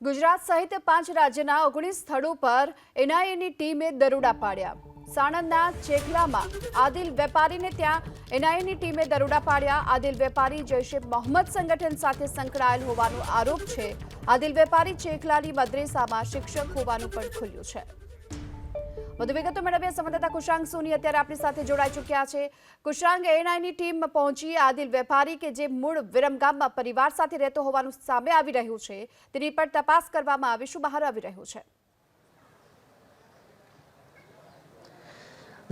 ગુજરાત સહિત 5 રાજ્યના 19 સ્થળો પર એનઆઈએની ટીમે દરોડા પાડ્યા। સાણંદના ચેખલામાં આદિલ વેપારીને ત્યાં એનઆઈએની ટીમે દરોડા પાડ્યા। આદિલ વેપારી જૈશ એ મોહમ્મદ સંગઠન સાથે સંકળાયેલ હોવાનો આરોપ છે। આદિલ વેપારી ચેખલાની મદ્રેસામાં શિક્ષક હોવાનું પણ ખુલ્યું છે। વધુ વિગતો મેળવીએ સંવાદદાતા કુશાંગ સોની અત્યારે આપણી સાથે જોડાઈ ચૂક્યા છે। કુશાંગ, એનઆઈની ટીમ પહોંચી આદિલ વેપારી કે જે મૂળ વિરમગામમાં પરિવાર સાથે રહેતો હોવાનું સામે આવી રહ્યું છે, તેની પર તપાસ કરવામાં આવી, શું બહાર આવી રહ્યું છે?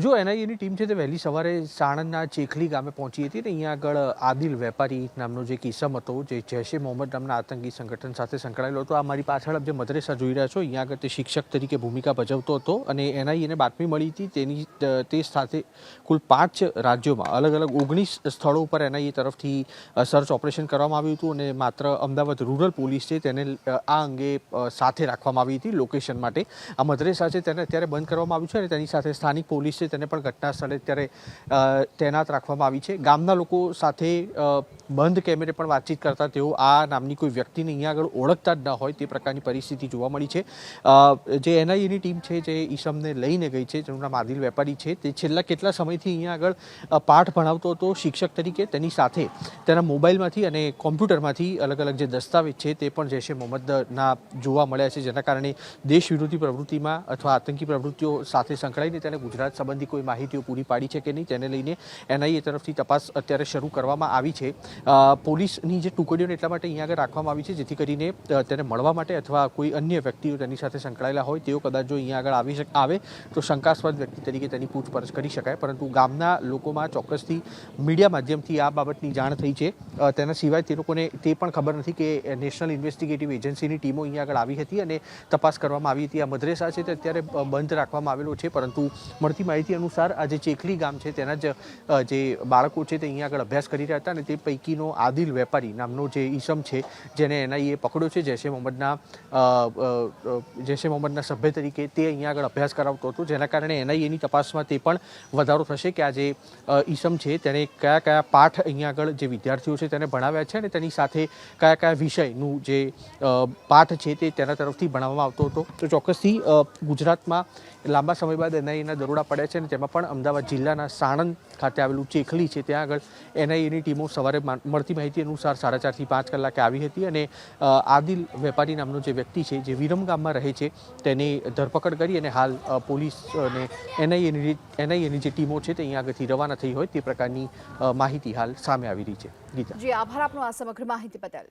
જો એનઆઈએની ટીમ છે તે વહેલી સવારે સાણંદના ચેખલી ગામે પહોંચી હતી ને અહીંયા આગળ આદિલ વેપારી નામનો જે કિસ્મ હતો, જે જૈશ એ મોહમ્મદ નામના આતંકી સંગઠન સાથે સંકળાયેલો હતો। આ મારી પાછળ જે મદ્રેસા જોઈ રહ્યા છો, અહીંયા આગળ તે શિક્ષક તરીકે ભૂમિકા ભજવતો હતો અને એનઆઈએને બાતમી મળી હતી। તે સાથે કુલ 5 રાજ્યોમાં અલગ અલગ 19 સ્થળો ઉપર એનઆઈએ તરફથી સર્ચ ઓપરેશન કરવામાં આવ્યું હતું અને માત્ર અમદાવાદ રૂરલ પોલીસ છે તેને આ અંગે સાથે રાખવામાં આવી હતી લોકેશન માટે। આ મદ્રેસા છે તેને અત્યારે બંધ કરવામાં આવ્યું છે અને તેની સાથે સ્થાનિક પોલીસ છે તેને પણ ઘટના સ્થળે અત્યારે તૈનાત રાખવામાં આવી છે। ગામના લોકો સાથે બંધ કેમેરે પણ વાતચીત કરતા તેઓ આ નામની કોઈ વ્યક્તિને અહીંયા આગળ ઓળખતા જ ન હોય તે પ્રકારની પરિસ્થિતિ જોવા મળી છે। જે એનઆઈએની ટીમ છે જે ઈસમને લઈને ગઈ છે, જેનું નામ આદિલ વેપારી છે, તે છેલ્લા કેટલા સમયથી અહીંયા આગળ પાઠ ભણાવતો હતો શિક્ષક તરીકે। તેની સાથે તેના મોબાઈલમાંથી અને કોમ્પ્યુટરમાંથી અલગ અલગ જે દસ્તાવેજ છે તે પણ જૈશ એ મોહમ્મદના જોવા મળ્યા છે, જેના કારણે દેશ વિરોધી પ્રવૃત્તિમાં અથવા આતંકી પ્રવૃત્તિઓ સાથે સંકળાઈને તેને ગુજરાત સંબંધી કોઈ માહિતીઓ પૂરી પાડી છે કે નહીં તેને લઈને એનઆઈએ તરફથી તપાસ અત્યારે શરૂ કરવામાં આવી છે। પોલીસની જે ટુકડીઓને એટલા માટે અહીંયા આગળ રાખવામાં આવી છે જેથી કરીને તેને મળવા માટે અથવા કોઈ અન્ય વ્યક્તિઓ તેની સાથે સંકળાયેલા હોય તેઓ કદાચ જો અહીંયા આગળ આવે તો શંકાસ્પદ વ્યક્તિ તરીકે તેની પૂછપરછ કરી શકાય। પરંતુ ગામના લોકોમાં ચોક્કસથી મીડિયા માધ્યમથી આ બાબતની જાણ થઈ છે। તેના સિવાય તે લોકોને તે પણ ખબર નથી કે નેશનલ ઇન્વેસ્ટિગેટિવ એજન્સીની ટીમો અહીંયા આગળ આવી હતી અને તપાસ કરવામાં આવી હતી। આ મદ્રેસા છે તે અત્યારે બંધ રાખવામાં આવેલો છે, પરંતુ મળતી માહિતી અનુસાર આ જે ચેખલી ગામ છે તેના જ જે બાળકો છે તે અહીંયા આગળ અભ્યાસ કરી રહ્યા હતા અને તે પૈકીનો આદિલ વેપારી નામનો જે ઈસમ છે જેને એનઆઈએ પકડ્યો છે જૈશ એ મોહમ્મદના સભ્ય તરીકે, તે અહીંયા આગળ અભ્યાસ કરાવતો હતો, જેના કારણે એનઆઈએની તપાસમાં તે પણ વધારો થશે કે આ જે ઈસમ છે તેને કયા કયા પાઠ અહીંયા આગળ જે વિદ્યાર્થીઓ છે તેને ભણાવ્યા છે અને તેની સાથે કયા કયા વિષયનું જે પાઠ છે તે તેના તરફથી ભણાવવામાં આવતો હતો। તો ચોક્કસથી ગુજરાતમાં લાંબા સમય બાદ એનઆઈએના દરોડા પડ્યા છે અને તેમાં પણ અમદાવાદ જિલ્લાના સાણંદ ખાતે આવેલું ચેખલી છે ત્યાં આગળ એનઆઈએની ટીમો સવારે મળતી માહિતી અનુસાર 4:30 થી 5 કલાકે આવી હતી અને આદિલ વેપારી નામનો જે વ્યક્તિ છે જે વિરમગામમાં રહે છે તેની ધરપકડ કરી અને હાલ પોલીસ અને એનઆઈએની જે ટીમો છે તે અહીંયા આગળથી રવાના થઈ હોય તે પ્રકારની માહિતી હાલ સામે આવી રહી છે। ગીતા જી, આભાર આપનો આ સમગ્ર માહિતી બદલ।